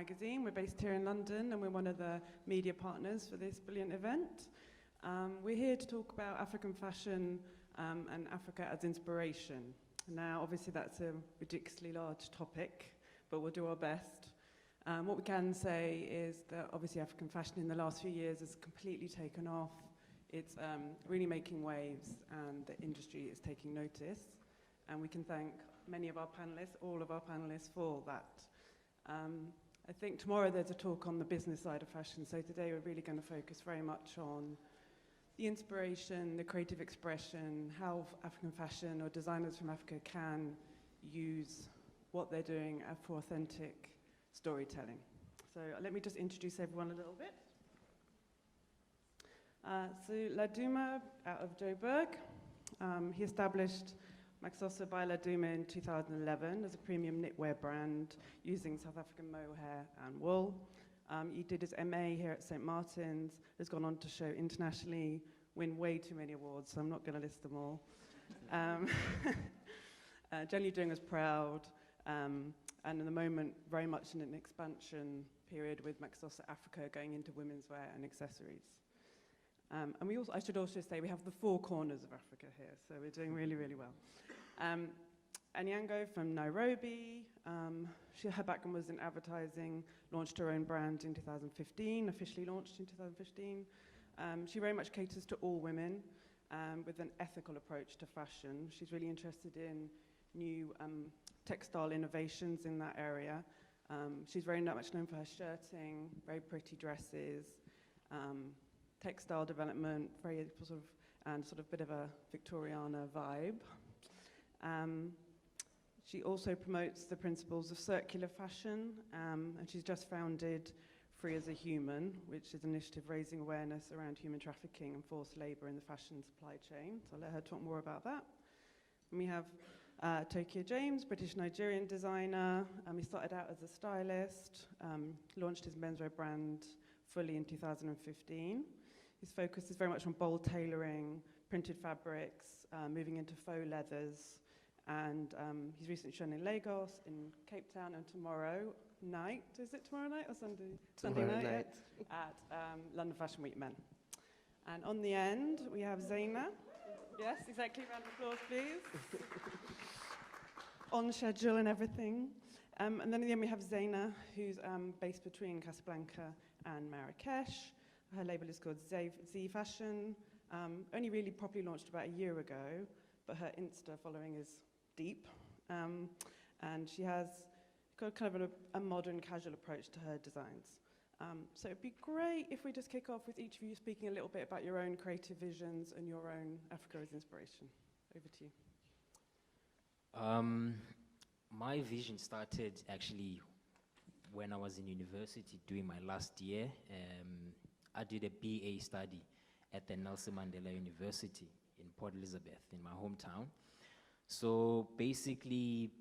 magazine. We're based here in London and we're one of the media partners for this brilliant event. We're here to talk about African fashion and Africa as inspiration. Now, obviously that's a ridiculously large topic, but we'll do our best. What we can say is that obviously African fashion in the last few years has completely taken off. It's really making waves and the industry is taking notice. And we can thank many of our panelists, all of our panelists for that. I think tomorrow there's a talk on the business side of fashion, so today we're really going to focus very much on the inspiration, the creative expression, how African fashion or designers from Africa can use what they're doing for authentic storytelling. So let me just introduce everyone a little bit. So Laduma out of Joburg, he established MaXhosa by Laduma in 2011 as a premium knitwear brand using South African mohair and wool. He did his MA here at St. Martin's, has gone on to show internationally, win way too many awards, so I'm not going to list them all. Generally doing us proud, and in the moment very much in an expansion period with MaXhosa Africa going into women's wear and accessories. And we also, I should also say, we have the four corners of Africa here, so we're doing really, really well. Anyango from Nairobi, her background was in advertising, launched her own brand in 2015, officially launched in 2015. She very much caters to all women with an ethical approach to fashion. She's really interested in new textile innovations in that area. She's very much known for her shirting, very pretty dresses, textile development, very sort of bit of a Victoriana vibe. She also promotes the principles of circular fashion, and she's just founded Free as a Human, which is an initiative raising awareness around human trafficking and forced labor in the fashion supply chain. So I'll let her talk more about that. And we have Tokyo James, British-Nigerian designer. He started out as a stylist, launched his menswear brand fully in 2015. His focus is very much on bold tailoring, printed fabrics, moving into faux leathers, and he's recently shown in Lagos, in Cape Town, and tomorrow night, is it tomorrow night or Sunday? Sunday night. At London Fashion Week Men. And on the end, we have Zeina. Yes, exactly, round of applause, please. On schedule and everything. And then in the end, we have Zeina, who's based between Casablanca and Marrakesh. Her label is called Z Fashion. Only really properly launched about a year ago, but her Insta following is deep. And she has got kind of a modern, casual approach to her designs. So it'd be great if we just kick off with each of you speaking a little bit about your own creative visions and your own Africa as inspiration. Over to you. My vision started actually when I was in university doing my last year. I did a BA study at the Nelson Mandela University in Port Elizabeth, in my hometown. So basically,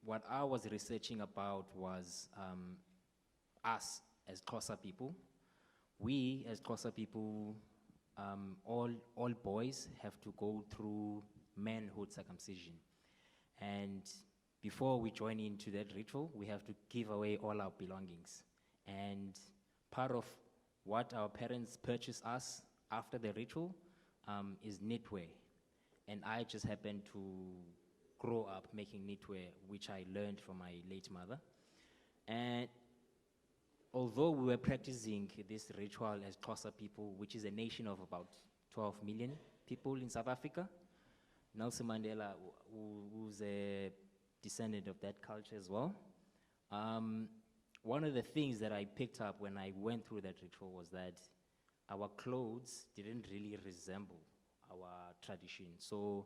what I was researching about was us as Xhosa people. We as Xhosa people, all boys have to go through manhood circumcision. And before we join into that ritual, we have to give away all our belongings. And part of what our parents purchase us after the ritual is knitwear. And I just happened to grow up making knitwear, which I learned from my late mother. And although we were practicing this ritual as Xhosa people, which is a nation of about 12 million people in South Africa, Nelson Mandela, who's a descendant of that culture as well, one of the things that I picked up when I went through that ritual was that our clothes didn't really resemble our tradition. So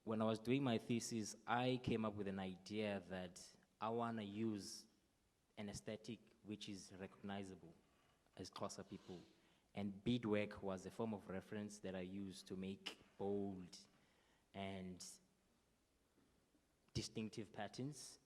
when I was doing my thesis, I came up with an idea that I want to use an aesthetic which is recognizable as Xhosa people. And beadwork was a form of reference that I used to make bold and distinctive patterns.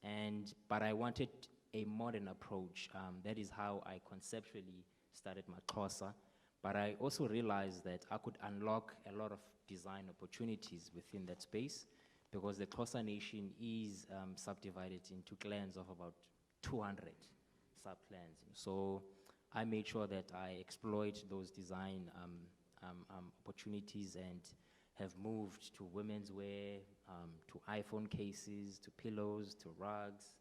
But I wanted a modern approach. That is how I conceptually started MaXhosa. But I also realized that I could unlock a lot of design opportunities within that space, because the Xhosa nation is subdivided into clans of about 200. sub-plans. So I made sure that I exploit those design opportunities and have moved to women's wear, to iPhone cases, to pillows, to rugs,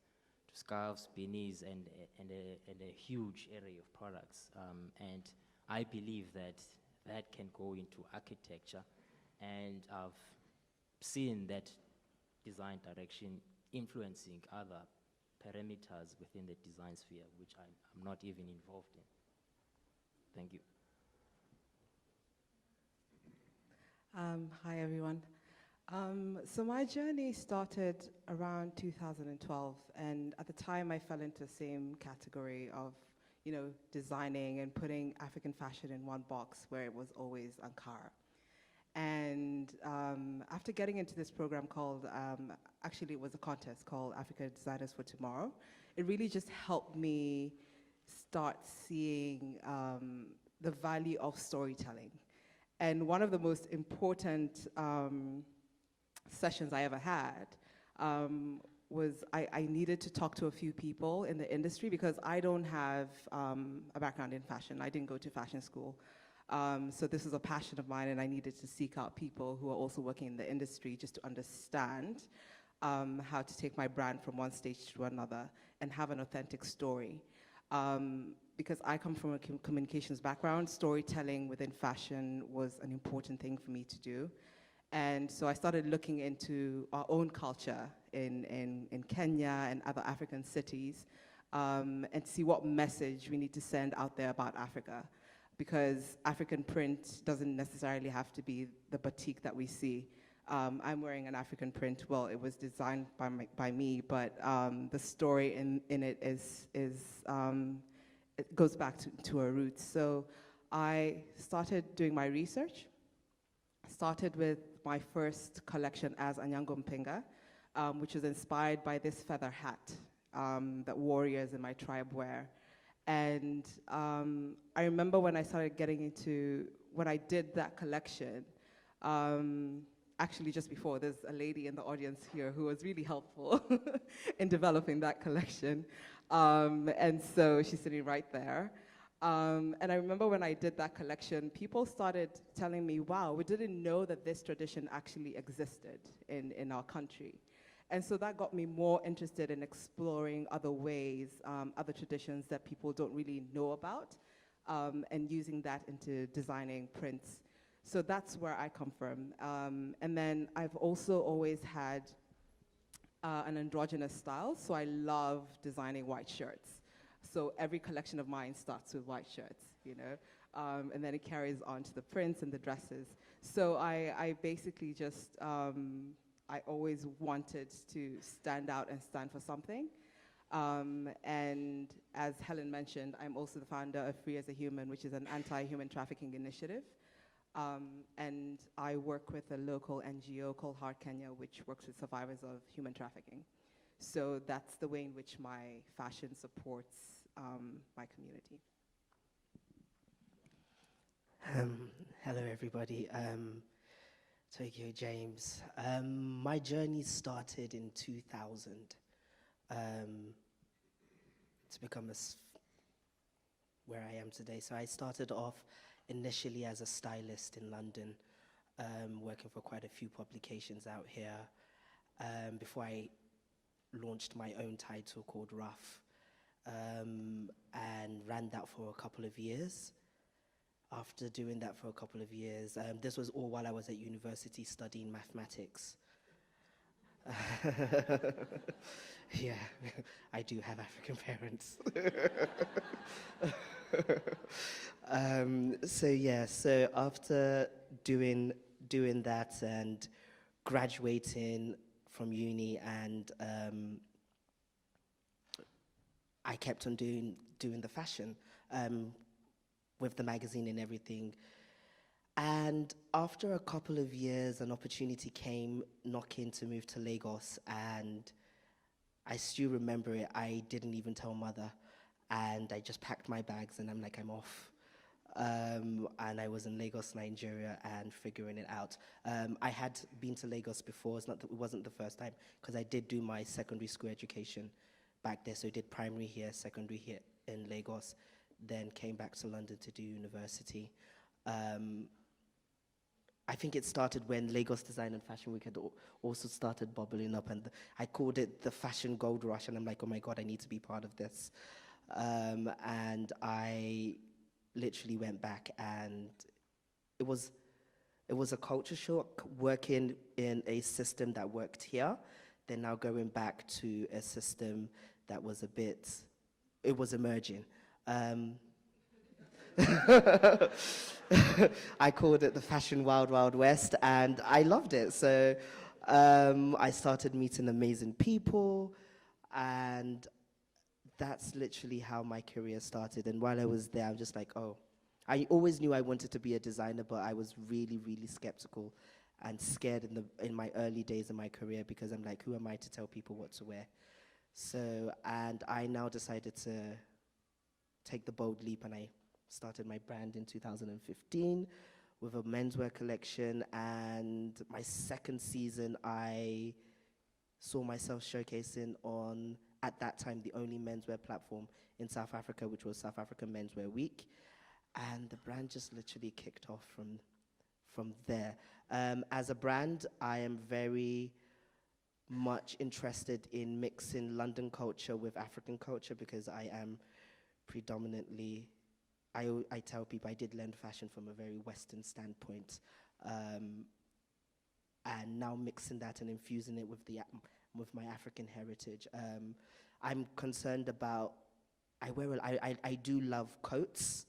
to scarves, beanies, and a huge array of products. And I believe that that can go into architecture, and I've seen that design direction influencing other parameters within the design sphere, which I'm not even involved in. Thank you. Hi, everyone. So my journey started around 2012, and at the time I fell into the same category of, you know, designing and putting African fashion in one box where it was always Ankara. And after getting into this program called, actually it was a contest called Africa Designers for Tomorrow, it really just helped me start seeing the value of storytelling. And one of the most important sessions I ever had was I needed to talk to a few people in the industry because I don't have a background in fashion. I didn't go to fashion school. So this is a passion of mine, and I needed to seek out people who are also working in the industry just to understand how to take my brand from one stage to another and have an authentic story. Because I come from a communications background, storytelling within fashion was an important thing for me to do. And so I started looking into our own culture in Kenya and other African cities, and see what message we need to send out there about Africa. Because African print doesn't necessarily have to be the batik that we see. I'm wearing an African print. Well, it was designed by me, but the story in it it goes back to our roots. So I started doing my research. Started with my first collection as Anyango Mpinga, which was inspired by this feather hat that warriors in my tribe wear. And I remember when I started when I did that collection, actually just before, there's a lady in the audience here who was really helpful in developing that collection. And so she's sitting right there. And I remember when I did that collection, people started telling me, wow, we didn't know that this tradition actually existed in our country. And so that got me more interested in exploring other ways, other traditions that people don't really know about, and using that into designing prints. So that's where I come from. And then I've also always had an androgynous style, so I love designing white shirts. So every collection of mine starts with white shirts, you know, and then it carries on to the prints and the dresses. So I basically just, I always wanted to stand out and stand for something. And as Helen mentioned, I'm also the founder of Free as a Human, which is an anti-human trafficking initiative. And I work with a local NGO called Heart Kenya, which works with survivors of human trafficking. So that's the way in which my fashion supports my community. Hello, everybody. Tokyo James. My journey started in 2000 to become where I am today. So I started off initially as a stylist in London, working for quite a few publications out here, before I launched my own title called Rough, and ran that for a couple of years. After doing that for a couple of years, this was all while I was at university studying mathematics. Yeah, I do have African parents. So after doing that and graduating from uni, and I kept on doing the fashion with the magazine and everything. And after a couple of years, an opportunity came knocking to move to Lagos, and I still remember it. I didn't even tell mother, and I just packed my bags and I'm like, I'm off. And I was in Lagos, Nigeria, and figuring it out. I had been to Lagos before. It wasn't the first time, because I did do my secondary school education back there. So did primary here, secondary here in Lagos, then came back to London to do university. I think it started when Lagos Design and Fashion Week had also started bubbling up, and I called it the fashion gold rush, and I'm like, oh my God, I need to be part of this. And I literally went back, and it was a culture shock working in a system that worked here, then now going back to a system that was it was emerging. I called it the fashion wild, wild west, and I loved it. So I started meeting amazing people, and that's literally how my career started. And while I was there, I'm just like, oh, I always knew I wanted to be a designer, but I was really, really skeptical and scared in my early days of my career, because I'm like, who am I to tell people what to wear? So, and I now decided to take the bold leap, and I started my brand in 2015 with a menswear collection, and my second season I saw myself showcasing on, at that time, the only menswear platform in South Africa, which was South African Menswear Week, and the brand just literally kicked off from there. As a brand, I am very much interested in mixing London culture with African culture, because I am predominantly, I tell people I did learn fashion from a very Western standpoint, and now mixing that and infusing it with my African heritage. I'm concerned about, I do love coats.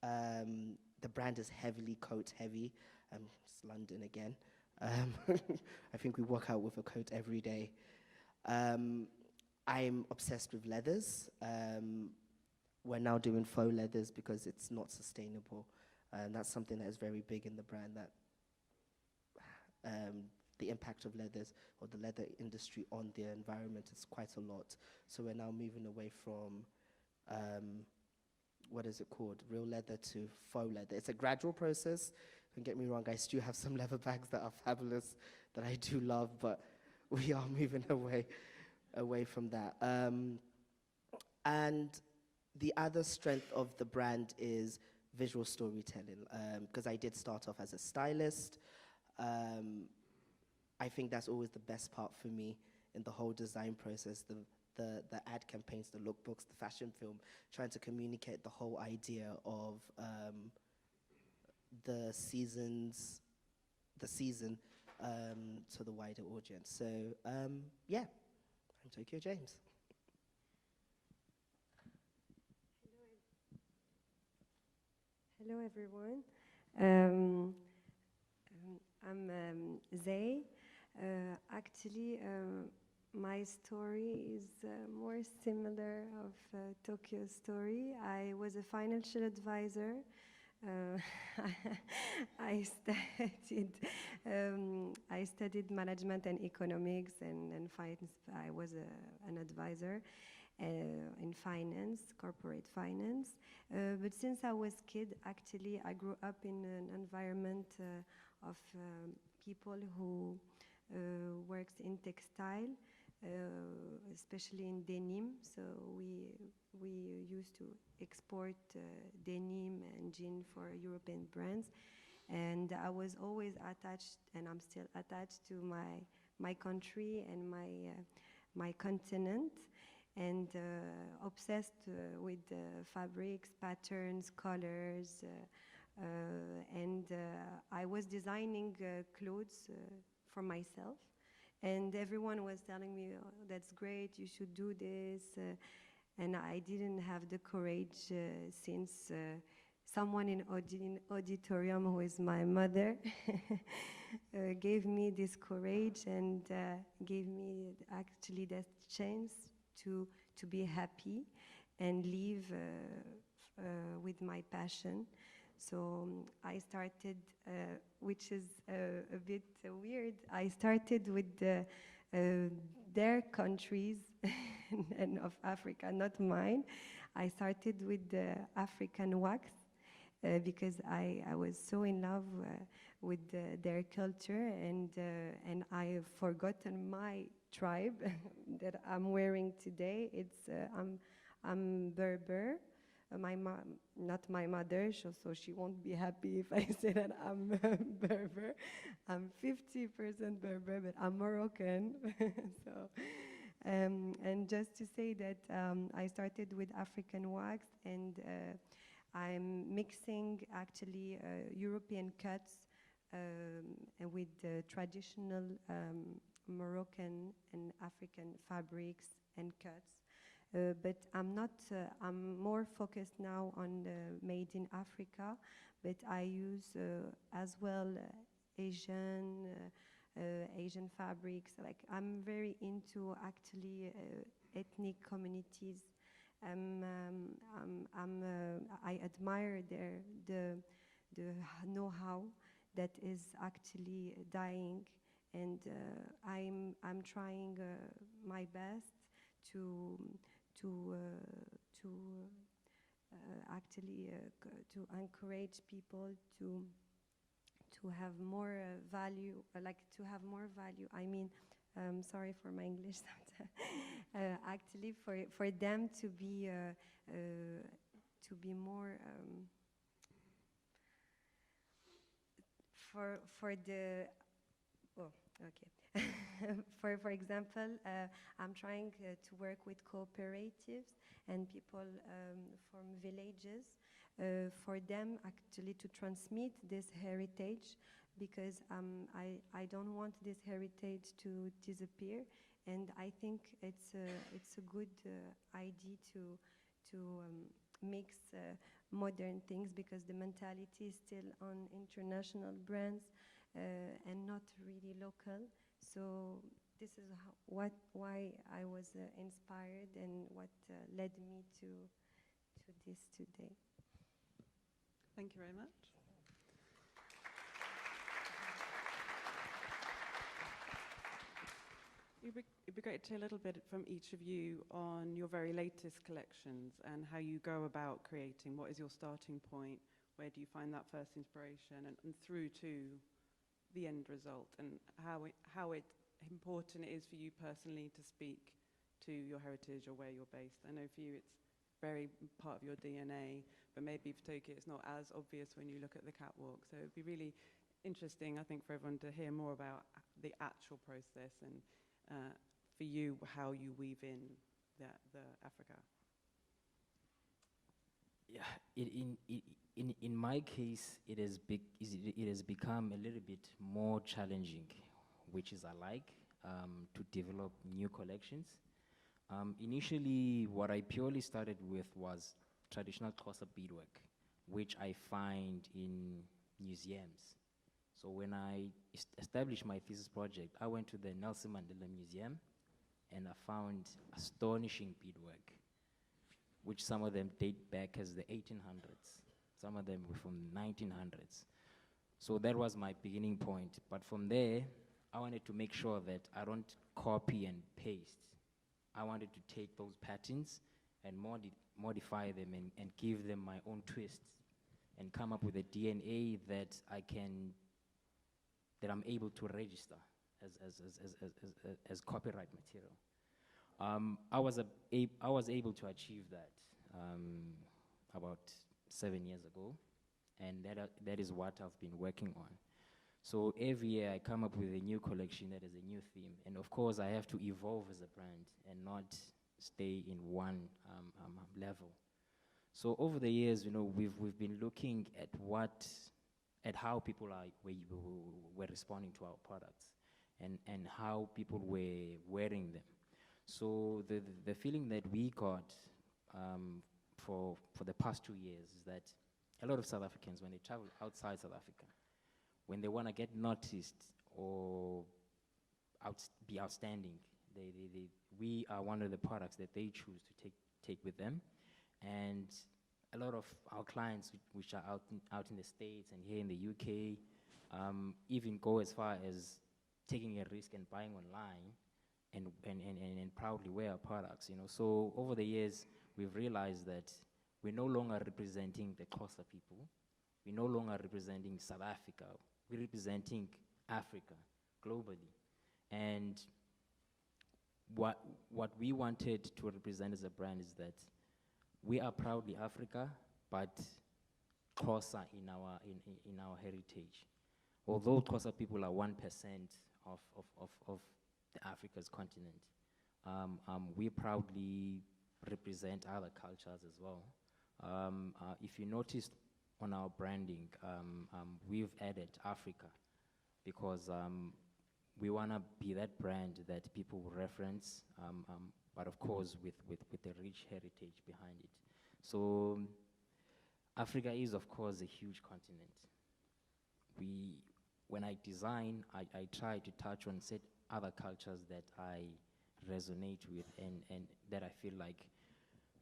The brand is heavily coat heavy. It's London again. I think we walk out with a coat every day. I'm obsessed with leathers. We're now doing faux leathers because it's not sustainable. And that's something that is very big in the brand, that the impact of leathers, or the leather industry, on the environment is quite a lot. So we're now moving away from, what is it called, real leather to faux leather. It's a gradual process. Don't get me wrong, I still have some leather bags that are fabulous, that I do love, but we are moving away from that. And the other strength of the brand is visual storytelling, because I did start off as a stylist. I think that's always the best part for me in the whole design process, the ad campaigns, the lookbooks, the fashion film, trying to communicate the whole idea of the season to the wider audience. So yeah, I'm Tokyo James. Hello everyone. I'm Zay. Actually, my story is more similar of Tokyo's story. I was a financial advisor. I studied management and economics and finance. I was an advisor in finance, corporate finance. But since I was a kid, actually, I grew up in an environment of people who works in textile, especially in denim. So we used to export denim and jean for European brands. And I was always attached, and I'm still attached to my country and my continent, and obsessed with fabrics, patterns, colors, and I was designing clothes for myself, and everyone was telling me, oh, that's great, you should do this, and I didn't have the courage since someone in auditorium, who is my mother, gave me this courage and gave me actually that chance to be happy and live with my passion. So I started, which is a bit weird, I started with their countries and of Africa, not mine. I started with the African wax because I was so in love with their culture, and I have forgotten my tribe that I'm wearing today. I'm Berber. My mom, not my mother, so she won't be happy if I say that I'm Berber. I'm 50% Berber, but I'm Moroccan. So, and just to say that I started with African wax, and I'm mixing actually European cuts and with the traditional Moroccan and African fabrics and cuts. But I'm not, I'm more focused now on the made in Africa, but I use as well Asian fabrics. Like, I'm very into actually ethnic communities. I admire the know-how that is actually dying, and I'm trying my best to actually to encourage people to have more value, like to have more value. I mean, sorry for my English. Actually, for them to be more for the okay. For example, I'm trying to work with cooperatives and people from villages for them actually to transmit this heritage, because I don't want this heritage to disappear, and I think it's a good idea to mix modern things, because the mentality is still on international brands and not really local. So this is why I was inspired, and what led me to this today. Thank you very much. It'd be great to hear a little bit from each of you on your very latest collections and how you go about creating. What is your starting point? Where do you find that first inspiration, and through to the end result, and how important it is for you personally to speak to your heritage or where you're based. I know for you it's very part of your DNA, but maybe for Tokyo it's not as obvious when you look at the catwalk. So it'd be really interesting, I think, for everyone to hear more about the actual process, and for you, how you weave in the Africa. Yeah, in my case, it has become a little bit more challenging, which is I like, to develop new collections. Initially, what I purely started with was traditional Xhosa beadwork, which I find in museums. So when I established my thesis project, I went to the Nelson Mandela Museum, and I found astonishing beadwork, which some of them date back as the 1800s. Some of them were from the 1900s. So that was my beginning point. But from there, I wanted to make sure that I don't copy and paste. I wanted to take those patterns and modify them and give them my own twists, and come up with a DNA that I'm able to register as copyright material. I was able to achieve that about 7 years ago, and that is what I've been working on. So every year I come up with a new collection that has a new theme, and of course I have to evolve as a brand and not stay in one level. So over the years, we've been looking at how people were responding to our products, and how people were wearing them. So the feeling that we got for the past 2 years is that a lot of South Africans, when they travel outside South Africa, when they want to get noticed or be outstanding, we are one of the products that they choose to take with them. And a lot of our clients, which are out in the States and here in the UK, even go as far as taking a risk and buying online and proudly wear our products. So over the years, we've realized that we're no longer representing the Xhosa people. We're no longer representing South Africa. We're representing Africa globally. And what we wanted to represent as a brand is that we are proudly Africa, but Xhosa in our heritage. Although Xhosa people are 1% of the Africa's continent, we proudly represent other cultures as well. If you noticed on our branding, we've added Africa because we want to be that brand that people will reference, but of course with a rich heritage behind it. So Africa is, of course, a huge continent. When I design, I try to touch on set other cultures that I resonate with and that I feel like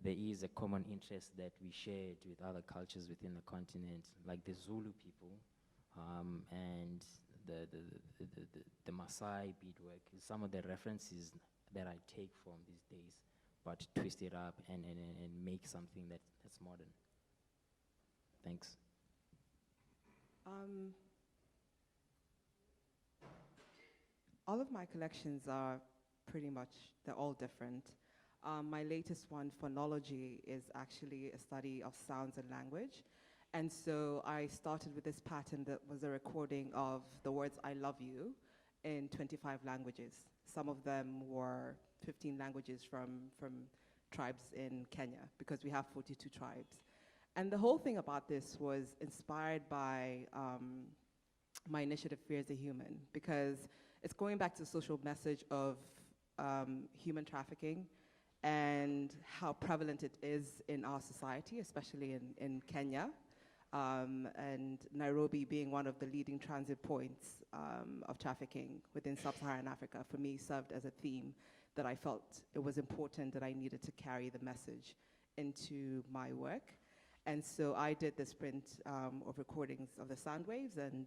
there is a common interest that we shared with other cultures within the continent, like the Zulu people and the Maasai beadwork. Some of the references that I take from these days, but twist it up and make something that's modern. Thanks. All of my collections are pretty much, they're all different. My latest one, phonology, is actually a study of sounds and language. And so I started with this pattern that was a recording of the words I love you in 25 languages. Some of them were 15 languages from tribes in Kenya, because we have 42 tribes. And the whole thing about this was inspired by my initiative, Fear is a Human, because it's going back to the social message of human trafficking and how prevalent it is in our society, especially in Kenya, and Nairobi being one of the leading transit points of trafficking within sub-Saharan Africa, for me served as a theme that I felt it was important that I needed to carry the message into my work. And so I did this print of recordings of the sound waves, and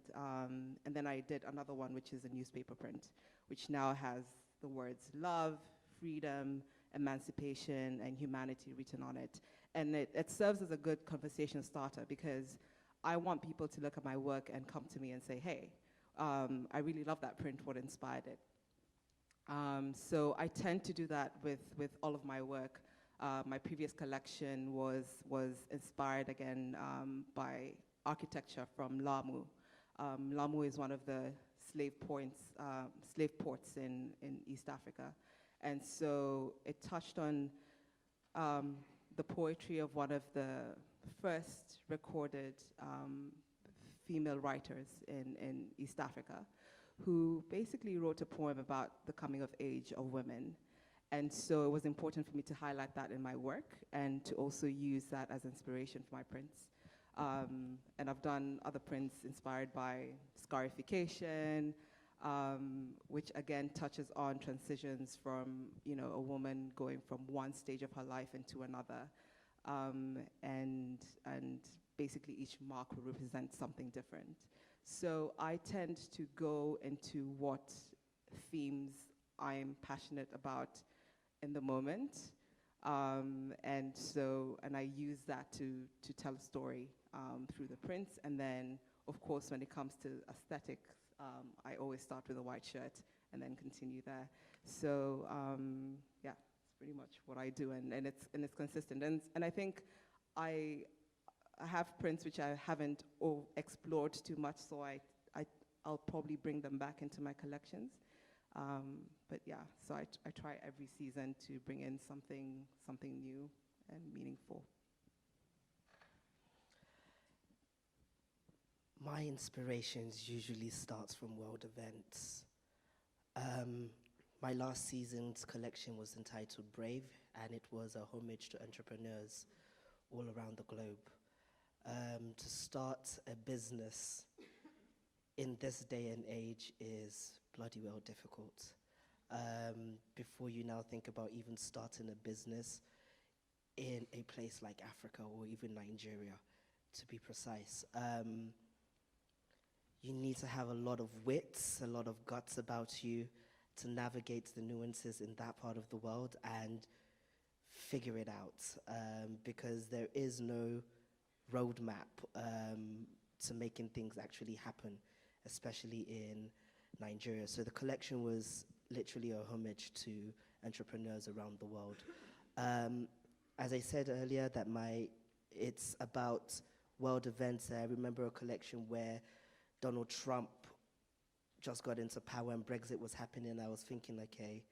then I did another one, which is a newspaper print, which now has the words love, freedom, emancipation, and humanity written on it. And it serves as a good conversation starter, because I want people to look at my work and come to me and say, hey, I really love that print, what inspired it? So I tend to do that with all of my work. My previous collection was inspired again by architecture from Lamu. Lamu is one of the slave ports in East Africa. And so it touched on the poetry of one of the first recorded female writers in East Africa, who basically wrote a poem about the coming of age of women. And so it was important for me to highlight that in my work and to also use that as inspiration for my prints. And I've done other prints inspired by scarification, which again touches on transitions from, a woman going from one stage of her life into another. And basically each mark will represent something different. So I tend to go into what themes I'm passionate about in the moment. And I use that to tell a story through the prints. And then, of course, when it comes to aesthetics, I always start with a white shirt and then continue there. So yeah, it's pretty much what I do, and it's consistent. And I think I have prints which I haven't explored too much, so I'll probably bring them back into my collections. But yeah, so I try every season to bring in something new and meaningful. My inspirations usually starts from world events. My last season's collection was entitled Brave, and it was a homage to entrepreneurs all around the globe. To start a business in this day and age is bloody well difficult. Before you now think about even starting a business in a place like Africa or even Nigeria, to be precise. You need to have a lot of wits, a lot of guts about you to navigate the nuances in that part of the world and figure it out, because there is no roadmap to making things actually happen, especially in Nigeria. So the collection was literally a homage to entrepreneurs around the world. As I said earlier, that it's about world events. I remember a collection where Donald Trump just got into power and Brexit was happening. I was thinking, okay,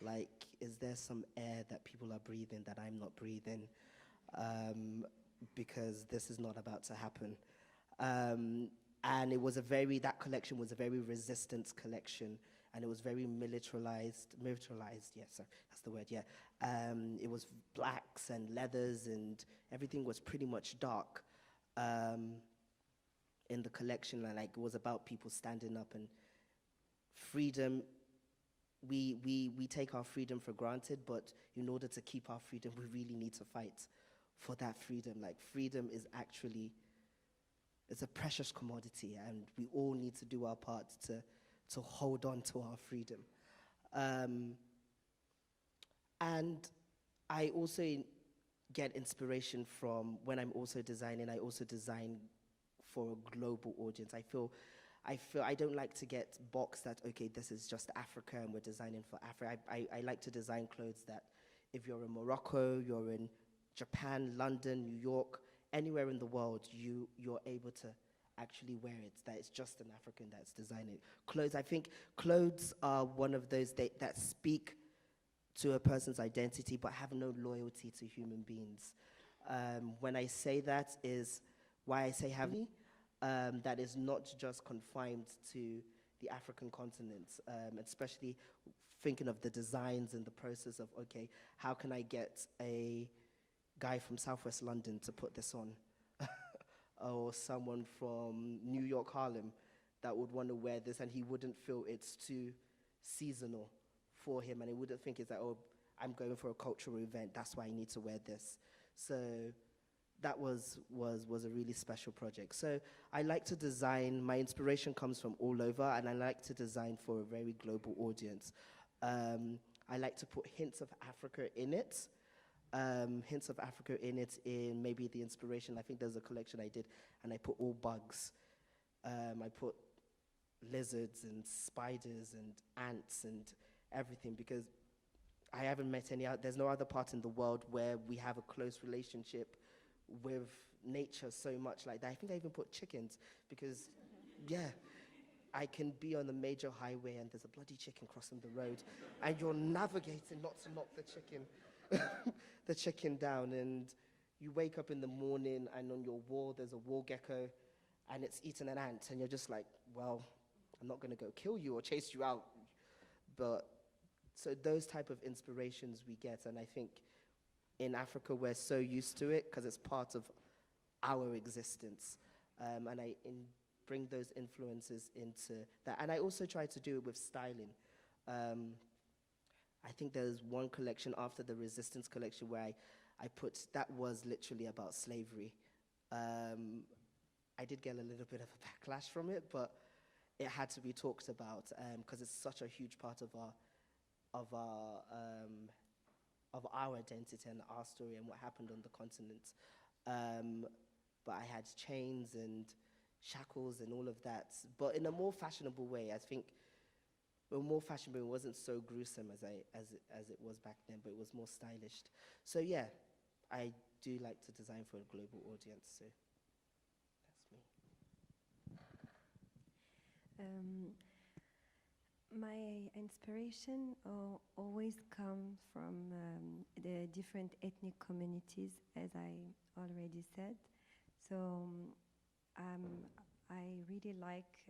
like, is there some air that people are breathing that I'm not breathing? Because this is not about to happen. And it was that collection was a very resistance collection, and it was very militarized, yeah, sorry, that's the word, yeah. It was blacks and leathers, and everything was pretty much dark in the collection, and like, it was about people standing up and freedom. We take our freedom for granted, but in order to keep our freedom, we really need to fight for that freedom. Like, freedom is actually, it's a precious commodity, and we all need to do our part to hold on to our freedom. And I also get inspiration from, when I'm also designing, I also design for a global audience. I don't like to get boxed that, okay, this is just Africa and we're designing for Africa. I like to design clothes that if you're in Morocco, you're in Japan, London, New York, anywhere in the world, you're able to actually wear it, that it's just an African that's designing clothes. I think clothes are one of those that speak to a person's identity but have no loyalty to human beings. When I say that is why I say heavy, that is not just confined to the African continent, especially thinking of the designs and the process of, okay, how can I get a guy from Southwest London to put this on? Or someone from New York, Harlem, that would want to wear this, and he wouldn't feel it's too seasonal for him, and he wouldn't think it's like, oh, I'm going for a cultural event, that's why I need to wear this. So that was a really special project. So I like to design, my inspiration comes from all over, and I like to design for a very global audience. I like to put hints of Africa in it. In maybe the inspiration. I think there's a collection I did, and I put all bugs. I put lizards and spiders and ants and everything, because I haven't met there's no other part in the world where we have a close relationship with nature so much like that. I think I even put chickens, because, yeah, I can be on a major highway and there's a bloody chicken crossing the road, and you're navigating not to knock the chicken down, and you wake up in the morning and on your wall there's a wall gecko and it's eating an ant, and you're just like, well, I'm not going to go kill you or chase you out. But so those type of inspirations we get, and I think in Africa we're so used to it because it's part of our existence, and I bring those influences into that. And I also try to do it with styling. I think there's one collection after the Resistance collection where I put, that was literally about slavery. I did get a little bit of a backlash from it, but it had to be talked about because it's such a huge part of our identity and our story and what happened on the continent. But I had chains and shackles and all of that, but in a more fashionable way. I think more fashionable. It wasn't so gruesome as it was back then, but it was more stylish. So yeah, I do like to design for a global audience. So that's me. My inspiration always comes from the different ethnic communities, as I already said. So I really like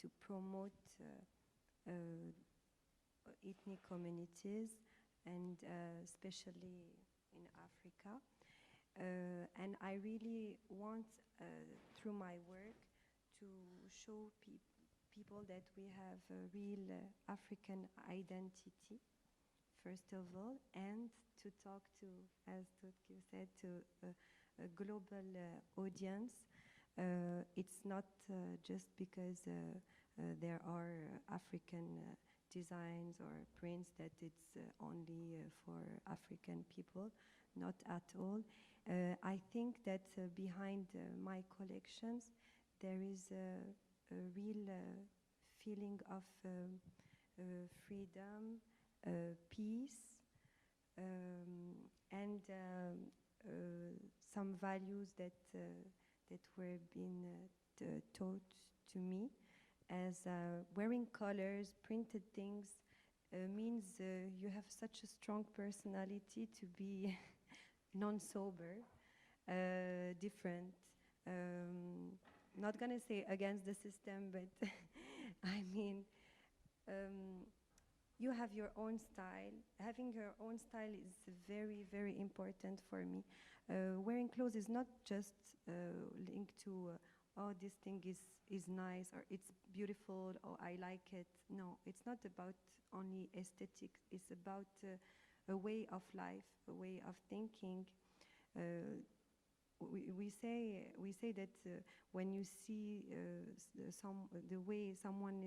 to promote ethnic communities, and especially in Africa. And I really want, through my work, to show people that we have a real African identity, first of all, and to talk to, as you said, to a global audience. It's not just because there are African designs or prints that it's only for African people, not at all. I think that behind my collections there is a real feeling of freedom peace, and some values that were being taught to me, as wearing colors, printed things, means you have such a strong personality to be non-sober, different. Not gonna say against the system, but I mean, you have your own style. Having your own style is very, very important for me. Wearing clothes is not just linked to, oh, this thing is nice, or it's beautiful, or I like it. No, it's not about only aesthetics. It's about a way of life, a way of thinking. We say that when you see the way someone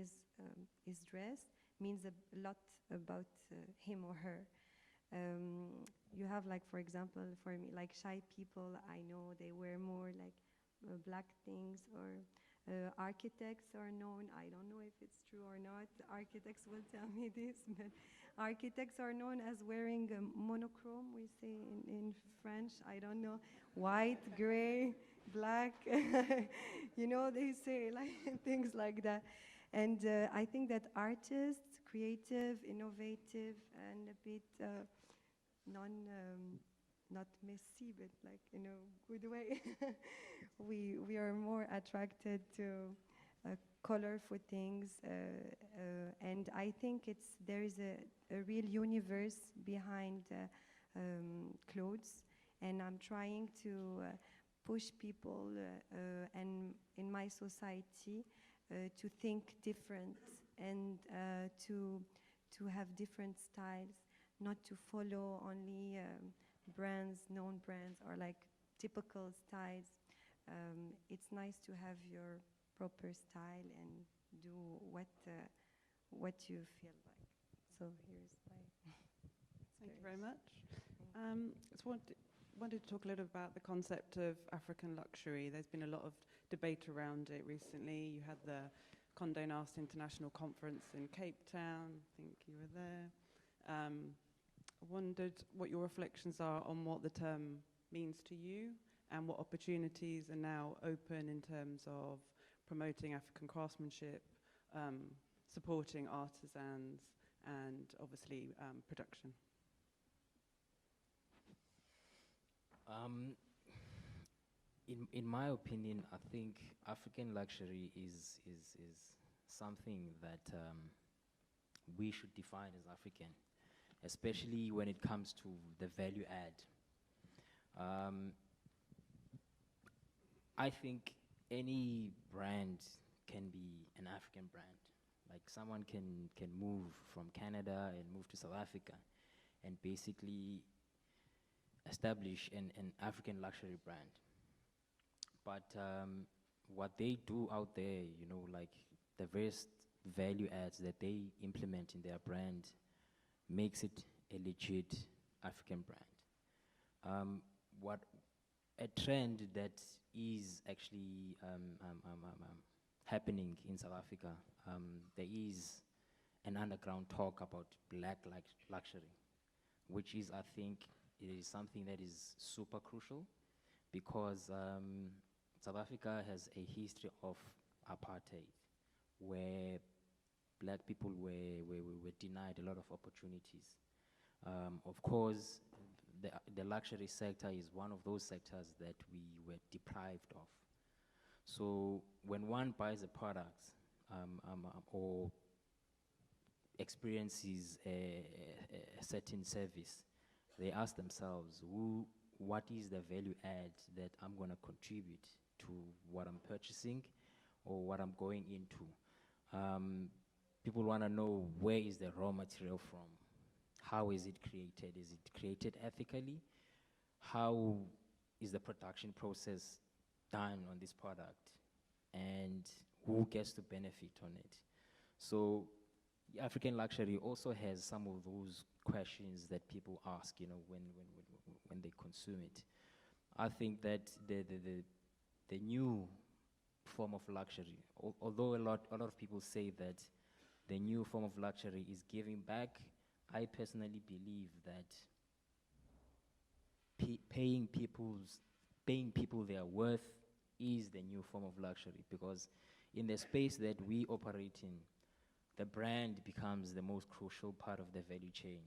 is dressed means a lot about him or her. You have, like, for example, for me, like shy people, I know they wear more like black things, or architects are known, I don't know if it's true or not, architects will tell me this, but architects are known as wearing monochrome, we say in French, I don't know, white, gray, black, you know, they say like things like that. And I think that artists, creative, innovative, and a bit not messy, but like in a good way, we are more attracted to colorful things, and I think there is a real universe behind clothes, and I'm trying to push people and in my society to think different, and to have different styles, not to follow only brands, known brands, or like typical styles. It's nice to have your proper style and do what you feel like. So here's my. Thank you very much. Just wanted to talk a little about the concept of African luxury. There's been a lot of debate around it recently. You had the Condé Nast International Conference in Cape Town. I think you were there. I wondered what your reflections are on what the term means to you, and what opportunities are now open in terms of promoting African craftsmanship, supporting artisans, and obviously production. In my opinion, I think African luxury is something that we should define as African, especially when it comes to the value add. I think any brand can be an African brand. Like someone can move from Canada and move to South Africa and basically establish an African luxury brand. But what they do out there, you know, like the various value adds that they implement in their brand makes it a legit African brand. What a trend that is actually happening in South Africa, there is an underground talk about black luxury, which is, I think, it is something that is super crucial, because South Africa has a history of apartheid, where black people were denied a lot of opportunities. Of course, the luxury sector is one of those sectors that we were deprived of. So when one buys a product or experiences a certain service, they ask themselves, what is the value add that I'm going to contribute to what I'm purchasing or what I'm going into? People want to know, where is the raw material from? How is it created? Is it created ethically? How is the production process done on this product? And who gets to benefit on it? So African luxury also has some of those questions that people ask, you know, when they consume it. I think that the new form of luxury, although a lot of people say that the new form of luxury is giving back, I personally believe that paying people their worth is the new form of luxury, because in the space that we operate in, the brand becomes the most crucial part of the value chain,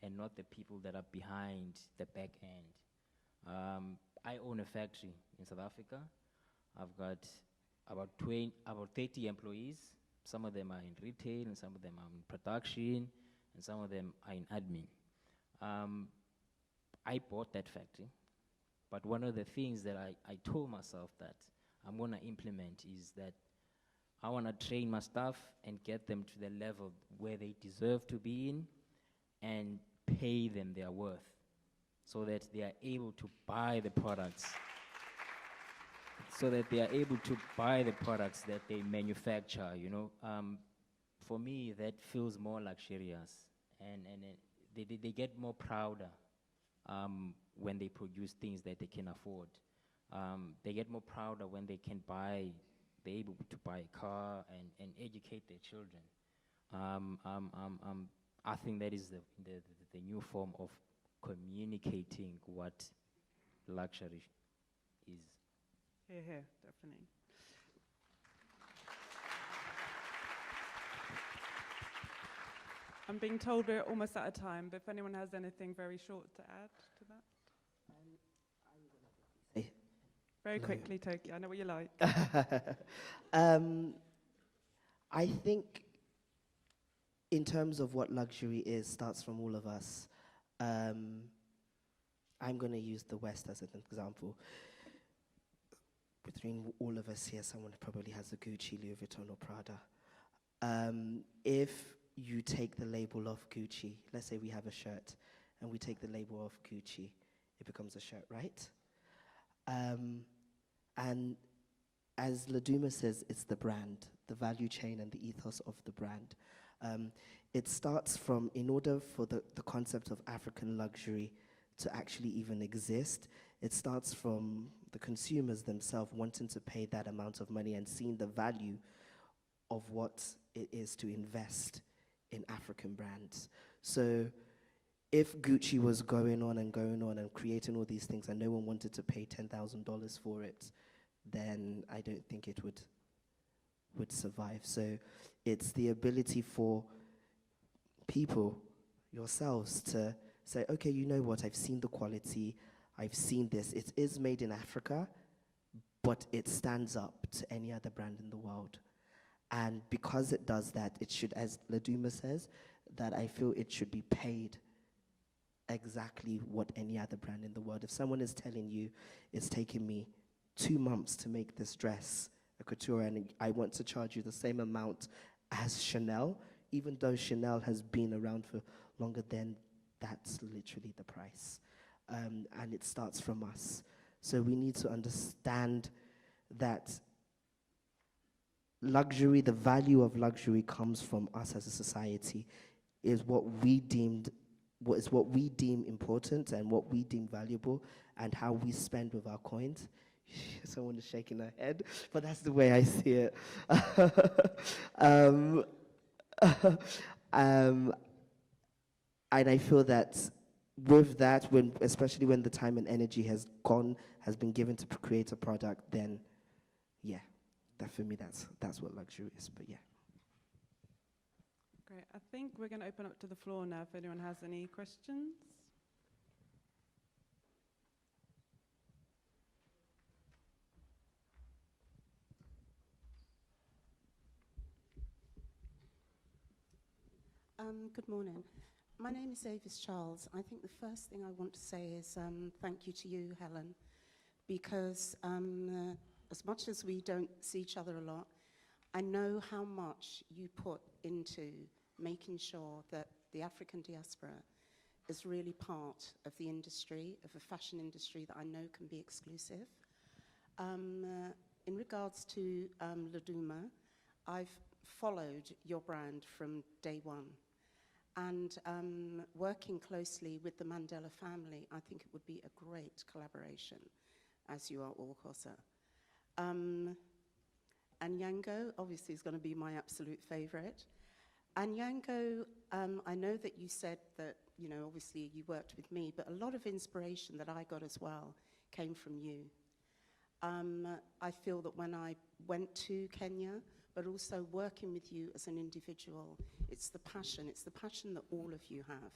and not the people that are behind the back end. I own a factory in South Africa. I've got about 30 employees. Some of them are in retail, and some of them are in production, and some of them are in admin. I bought that factory, but one of the things that I told myself that I'm gonna implement is that I wanna train my staff and get them to the level where they deserve to be in, and pay them their worth, so that they are able to buy the products that they manufacture, you know. For me, that feels more luxurious, and they get more prouder when they produce things that they can afford. They get more prouder when they're able to buy a car and educate their children. I think that is the new form of communicating what luxury is. Here, definitely. I'm being told we're almost out of time, but if anyone has anything very short to add to that. Very quickly, Toki, I know what you like. I think in terms of what luxury is, starts from all of us. I'm going to use the West as an example. Between all of us here, someone probably has a Gucci, Louis Vuitton, or Prada. If you take the label off Gucci, let's say we have a shirt, and we take the label off Gucci, it becomes a shirt, right? And as Laduma says, it's the brand, the value chain and the ethos of the brand. It starts from, in order for the concept of African luxury to actually even exist, it starts from the consumers themselves wanting to pay that amount of money and seeing the value of what it is to invest in African brands. So if Gucci was going on and creating all these things and no one wanted to pay $10,000 for it, then I don't think it would survive. So it's the ability for people, yourselves, to say, okay, you know what, I've seen the quality, I've seen this, it is made in Africa, but it stands up to any other brand in the world. And because it does that, it should, as Laduma says, that I feel it should be paid exactly what any other brand in the world. If someone is telling you, it's taking me 2 months to make this dress, a couture, and I want to charge you the same amount as Chanel, even though Chanel has been around for longer, then that's literally the price. And it starts from us. So we need to understand that luxury, the value of luxury comes from us as a society, is what we deem important and what we deem valuable, and how we spend with our coins. Someone is shaking her head, but that's the way I see it. And I feel that with that, especially when the time and energy has been given to create a product, then yeah, that for me, that's what luxury is. But yeah. Great. I think we're going to open up to the floor now if anyone has any questions. Good morning. My name is Avis Charles. I think the first thing I want to say is thank you to you, Helen, because as much as we don't see each other a lot, I know how much you put into making sure that the African diaspora is really part of the industry, of a fashion industry that I know can be exclusive. In regards to Laduma, I've followed your brand from day one. And working closely with the Mandela family, I think it would be a great collaboration, as you are all Xhosa. Anyango, obviously, is going to be my absolute favorite. Anyango, I know that you said that, you know, obviously you worked with me, but a lot of inspiration that I got as well came from you. I feel that when I went to Kenya, but also working with you as an individual, it's the passion that all of you have.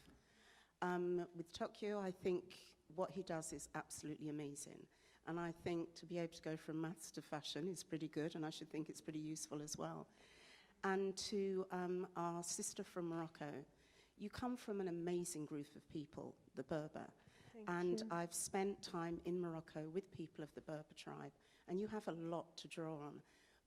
With Tokyo, I think what he does is absolutely amazing. And I think to be able to go from maths to fashion is pretty good, and I should think it's pretty useful as well. And to our sister from Morocco, you come from an amazing group of people, the Berber. Thank you. I've spent time in Morocco with people of the Berber tribe, and you have a lot to draw on.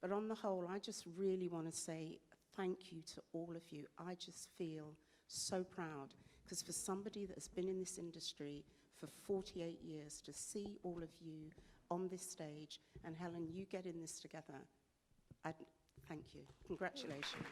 But on the whole, I just really want to say thank you to all of you. I just feel so proud, because for somebody that has been in this industry for 48 years, to see all of you on this stage, and Helen, you getting this together, thank you. Congratulations.